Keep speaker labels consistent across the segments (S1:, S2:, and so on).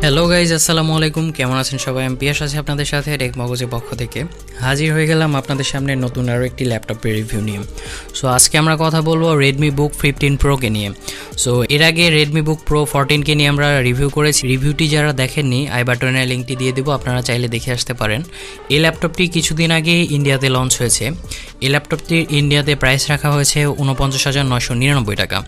S1: Hello guys, আসসালামু আলাইকুম। কেমন আছেন সবাই? আমি পিয়াস আছি আপনাদের সাথে টেক মগজের পক্ষ থেকে হাজির হয়ে গেলাম আপনাদের সামনে নতুন আরও একটি ল্যাপটপের রিভিউ নিয়ে। সো আজকে আমরা কথা বলবো RedmiBook 15 Pro-কে নিয়ে। সো এর আগে RedmiBook Pro 14-কে নিয়ে আমরা রিভিউ করেছি। রিভিউটি যারা দেখেননি আই বাটনের লিঙ্কটি দিয়ে দেবো, আপনারা চাইলে দেখে আসতে পারেন। এই ল্যাপটপটি কিছুদিন আগে ইন্ডিয়াতে লঞ্চ হয়েছে। এই ল্যাপটপটির ইন্ডিয়াতে প্রাইস রাখা হয়েছে 49,999 টাকা।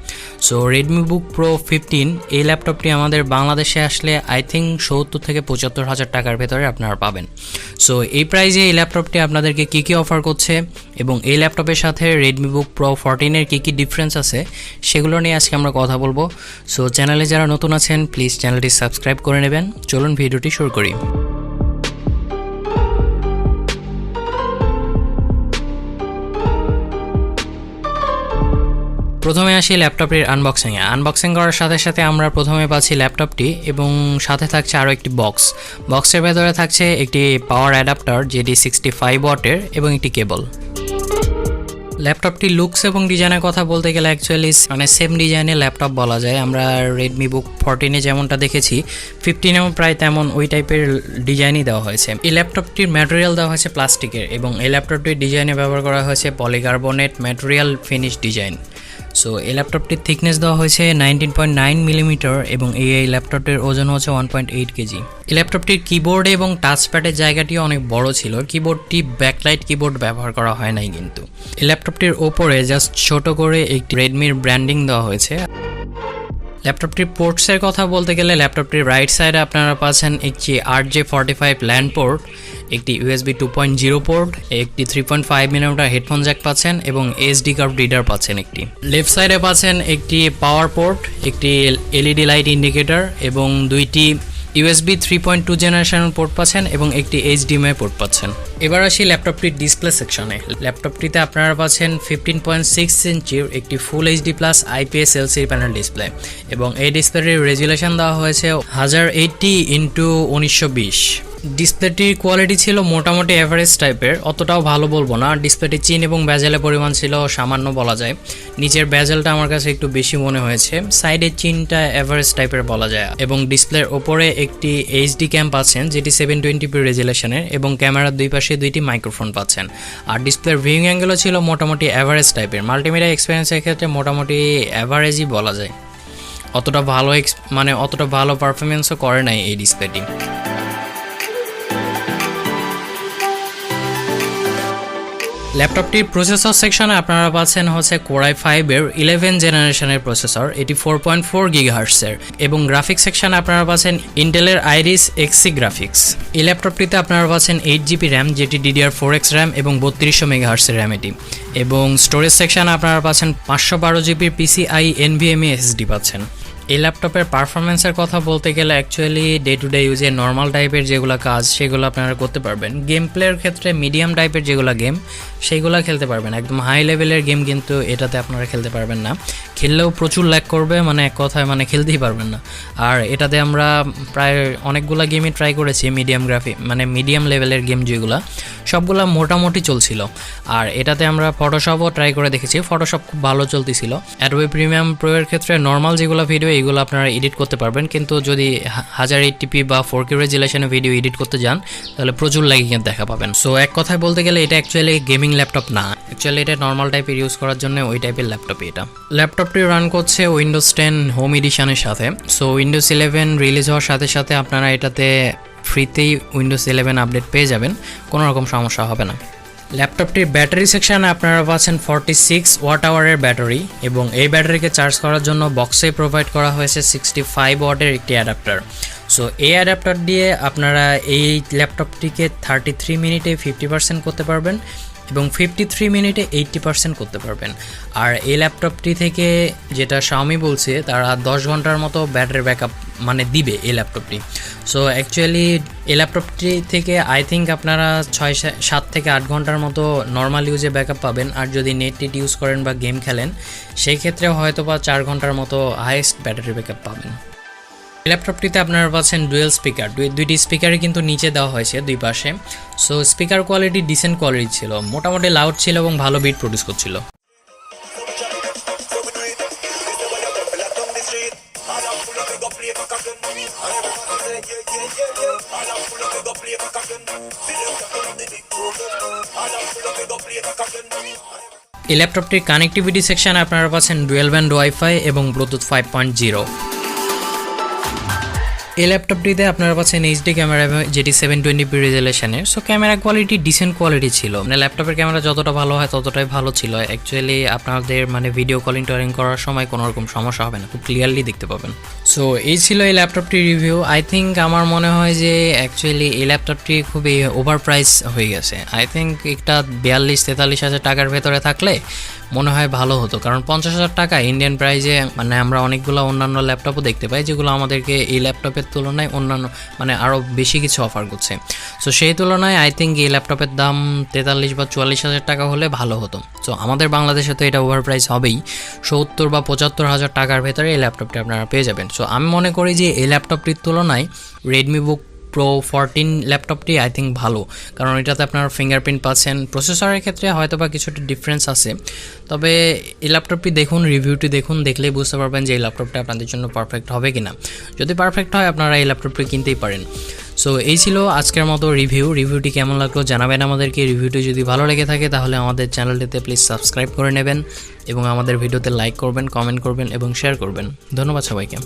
S1: সো RedmiBook Pro 15 এই ল্যাপটপটি আমাদের বাংলাদেশে আসলে আই থিঙ্ক 70 থেকে 75,000 টাকার ভেতরে আপনারা পাবেন। সো এই প্রাইজে এই ল্যাপটপটি আপনাদেরকে কী কী অফার করছে এবং এই ল্যাপটপের সাথে RedmiBook Pro 14-এর কী কী ডিফারেন্স আছে সেগুলো নিয়ে আজকে আমরা কথা বলবো। সো চ্যানেলে যারা নতুন আছেন প্লিজ চ্যানেলটি সাবস্ক্রাইব করে নেবেন। চলুন ভিডিওটি শুরু করি। প্রথমে আসি ল্যাপটপটির আনবক্সিং করার সাথে সাথে আমরা প্রথমে পাচ্ছি ল্যাপটপটি এবং সাথে থাকছে আরও একটি বক্সের ভেতরে থাকছে একটি পাওয়ার অ্যাডাপ্টার যেটি 65 ওয়াটের এবং একটি কেবল। ল্যাপটপটি লুকস এবং ডিজাইনের কথা বলতে গেলে অ্যাকচুয়ালি সেম ডিজাইনের ল্যাপটপ বলা যায়। আমরা RedmiBook 14-এ যেমনটা দেখেছি 15-এও প্রায় তেমন ওই টাইপের ডিজাইনই দেওয়া হয়েছে। এই ল্যাপটপটির ম্যাটেরিয়াল দেওয়া হয়েছে প্লাস্টিকের এবং এই ল্যাপটপটির ডিজাইনে ব্যবহার করা হয়েছে polycarbonate material finish design. So এই ল্যাপটপটির থিকনেস দেওয়া হয়েছে 19.9 মিলিমিটার এবং এই ল্যাপটপটির ওজন হচ্ছে 1.8 কেজি। এই ল্যাপটপটির কিবোর্ড এবং টাচপ্যাডের জায়গাটিও অনেক বড় ছিল। কিবোর্ডটি ব্যাকলাইট কিবোর্ড ব্যবহার করা হয় নাই কিন্তু। এই ল্যাপটপটির ওপরে জাস্ট ছোট করে একটি রেডমির ব্র্যান্ডিং দেওয়া হয়েছে। ল্যাপটপটির পোর্টসের কথা বলতে গেলে ল্যাপটপটির রাইট সাইডে আপনারা পাচ্ছেন একটি RJ45 ল্যান্ড পোর্ট, একটি USB 2.0 পোর্ট, একটি 3.5 মিলিমিটার হেডফোন জ্যাক পাচ্ছেন এবং SD কার্ভ রিডার পাচ্ছেন একটি। লেফট সাইডে পাচ্ছেন একটি পাওয়ার পোর্ট, একটি LED লাইট ইন্ডিকেটর এবং দুইটি USB 3.2 জেনারেশন পোর্ট পাচ্ছেন এবং একটি HDMI পোর্ট পাচ্ছেন। এবার আসি ল্যাপটপটির ডিসপ্লে সেকশনে। ল্যাপটপটিতে আপনারা পাচ্ছেন 15.6 ইঞ্চির একটি ফুল HD plus IPS LCD panel display এবং এই ডিসপ্লেটির রেজুলেশন দেওয়া হয়েছে 1080x1920। ডিসপ্লেটির কোয়ালিটি ছিল মোটামুটি অ্যাভারেজ টাইপের, অতটাও ভালো বলবো না। ডিসপ্লেটির চিন এবং ব্যাজেলের পরিমাণ ছিল সামান্য বলা যায়। নিচের ব্যাজেলটা আমার কাছে একটু বেশি মনে হয়েছে, সাইডের চিনটা অ্যাভারেজ টাইপের বলা যায়। এবং ডিসপ্লের ওপরে একটি HD ক্যাম পাচ্ছেন যেটি 720p রেজুলেশনের এবং ক্যামেরার দুই পাশে দুইটি মাইক্রোফোন পাচ্ছেন। আর ডিসপ্লের ভিউইং অ্যাঙ্গেলও ছিল মোটামুটি অ্যাভারেজ টাইপের। মাল্টিমিডিয়া এক্সপিরিয়েন্সের ক্ষেত্রে মোটামুটি অ্যাভারেজই বলা যায়, অতটা ভালো পারফরমেন্সও করে নাই এই ডিসপ্লেটি। ল্যাপটপটির প্রসেসর সেকশনে আপনারা পাচ্ছেন হচ্ছে Core i5-এর 11 জেনারেশনের প্রসেসর, এটি 4.4 GHz-এর এবং গ্রাফিক্স সেকশনে আপনারা পাচ্ছেন ইন্টেলের Iris Xe গ্রাফিক্স। এই ল্যাপটপটিতে আপনারা পাচ্ছেন 8GB র্যাম যেটি DDR4X র্যাম এবং 3200 MHz-এর র্যাম এটি। এবং স্টোরেজ সেকশনে আপনারা পাচ্ছেন 512GB PCIe NVMe SSD পাচ্ছেন। এই ল্যাপটপের পারফরমেন্সের কথা বলতে গেলে অ্যাকচুয়ালি ডে টু ডে ইউজে নর্মাল টাইপের যেগুলো কাজ সেগুলো আপনারা করতে পারবেন। গেম প্লের ক্ষেত্রে মিডিয়াম টাইপের যেগুলো গেম সেইগুলো খেলতে পারবেন। একদম হাই লেভেলের গেম কিন্তু এটাতে আপনারা খেলতে পারবেন না, খেললেও প্রচুর ল্যাগ করবে, এক কথায় খেলতেই পারবেন না। আর এটাতে আমরা প্রায় অনেকগুলো গেমই ট্রাই করেছি, মিডিয়াম লেভেলের গেম যেগুলো সবগুলো মোটামুটি চলছিল। আর এটাতে আমরা ফটোশপও ট্রাই করে দেখেছি, ফটোশপ খুব ভালো চলতেছিল। অ্যাডোবি প্রিমিয়াম প্রোয়ের ক্ষেত্রে নর্মাল যেগুলো ভিডিও এগুলো আপনারা এডিট করতে পারবেন, কিন্তু যদি 1080p বা 4K রেজুলেশনে ভিডিও এডিট করতে যান তাহলে প্রচুর ল্যাগিং দেখা পাবেন। সো এক কথায় বলতে গেলে এটা অ্যাকচুয়ালি গেমিং ল্যাপটপ না, অ্যাকচুয়ালি এটা নর্মাল টাইপের ইউজ করার জন্য ওই টাইপের ল্যাপটপই এটা। ল্যাপটপটি রান করছে উইন্ডোজ 10 হোম এডিশনের সাথে। সো উইন্ডোজ 11 রিলিজ হওয়ার সাথে সাথে আপনারা এটাতে ফ্রিতেই উইন্ডোজ 11 আপডেট পেয়ে যাবেন, কোনো রকম সমস্যা হবে না। ল্যাপটপটির ব্যাটারি সেকশনে আপনারা পাচ্ছেন 46 ওয়াট আওয়ারের ব্যাটারি এবং এই ব্যাটারিকে চার্জ করার জন্য বক্সে প্রোভাইড করা হয়েছে 65 ওয়াটের একটি অ্যাডাপ্টার। সো এই অ্যাডাপ্টার দিয়ে আপনারা এই ল্যাপটপটিকে 33 মিনিটে 50% করতে পারবেন এবং 53 মিনিটে 80% করতে পারবেন। আর এই ল্যাপটপটি থেকে যেটা Xiaomi বলছে তারা 10 ঘন্টার মতো ব্যাটারি ব্যাকআপ দিবে এই ল্যাপটপটি। সো অ্যাকচুয়ালি এই ল্যাপটপটি থেকে আই থিঙ্ক আপনারা 7 থেকে 8 ঘন্টার মতো নর্মাল ইউজে ব্যাকআপ পাবেন। আর যদি নেট ইউজ করেন বা গেম খেলেন সেই ক্ষেত্রে হয়তো বা 4 ঘন্টার মতো হাইয়েস্ট ব্যাটারি ব্যাকআপ পাবেন। ল্যাপটপটিতে আপনারা পাচ্ছেন ডুয়েল স্পিকার, দুইটি স্পিকারই কিন্তু নিচে দেওয়া হয়েছে দুই পাশে। So speaker quality decent quality ছিল, মোটামুটি লাউড ছিল এবং ভালো বিট প্রডিউস করছিল। এই ল্যাপটপটির কানেক্টিভিটি সেকশনে আপনারা পাচ্ছেন ডুয়েল ব্যান্ড ওয়াইফাই এবং ব্লুটুথ 5.0। এই ল্যাপটপটিতে আপনারা পাচ্ছেন এইচডি ক্যামেরা যেটি 720p রেজোলিউশনের। So camera quality decent quality ছিল, মানে ল্যাপটপের ক্যামেরা যতটা ভালো হয় ততটাই ভালো ছিল। অ্যাকচুয়ালি আপনাদের মানে ভিডিও কলিং টলিং করার সময় কোনো রকম সমস্যা হবে না, খুব ক্লিয়ারলি দেখতে পাবেন। সো এই ছিল এই ল্যাপটপটির রিভিউ। আই থিঙ্ক আমার মনে হয় যে অ্যাকচুয়ালি এই ল্যাপটপটি খুবই ওভার প্রাইস হয়ে গেছে। আই থিঙ্ক একটা 42-43 হাজার টাকার ভেতরে থাকলে মনে হয় ভালো হতো, কারণ 50,000 টাকা ইন্ডিয়ান প্রাইজে মানে আমরা অনেকগুলো অন্যান্য ল্যাপটপও দেখতে পাই যেগুলো আমাদেরকে এই ল্যাপটপের তুলনায় অন্যান্য মানে আরও বেশি কিছু অফার করছে। সো সেই তুলনায় আই থিঙ্ক এই ল্যাপটপের দাম 43 বা 44 হাজার টাকা হলে ভালো হতো। সো আমাদের বাংলাদেশে তো এটা ওভার প্রাইস হবেই, 70 বা 75 হাজার টাকার ভেতরে এই ল্যাপটপটি আপনারা পেয়ে যাবেন। সো আমি মনে করি যে এই ল্যাপটপটির তুলনায় রেডমিবুক প্রো 14 ল্যাপটপটি আই থিঙ্ক ভালো, কারণ এটাতে আপনার ফিঙ্গারপ্রিন্ট পাচ্ছেন। প্রসেসরের ক্ষেত্রে হয়তো বা কিছুটা ডিফারেন্স আছে, তবে এই ল্যাপটপটি দেখুন, রিভিউটি দেখুন, দেখলেই বুঝতে পারবেন যে এই ল্যাপটপটা আপনাদের জন্য পারফেক্ট হবে কিনা। যদি পারফেক্ট হয় আপনারা এই ল্যাপটপটি কিনতেই পারেন। সো এই ছিল আজকের মতো রিভিউটি কেমন লাগলো জানাবেন আমাদেরকে। রিভিউটি যদি ভালো লেগে থাকে তাহলে আমাদের চ্যানেলটিতে প্লিজ সাবস্ক্রাইব করে নেবেন এবং আমাদের ভিডিওতে লাইক করবেন, কমেন্ট করবেন এবং শেয়ার করবেন। ধন্যবাদ সবাইকে।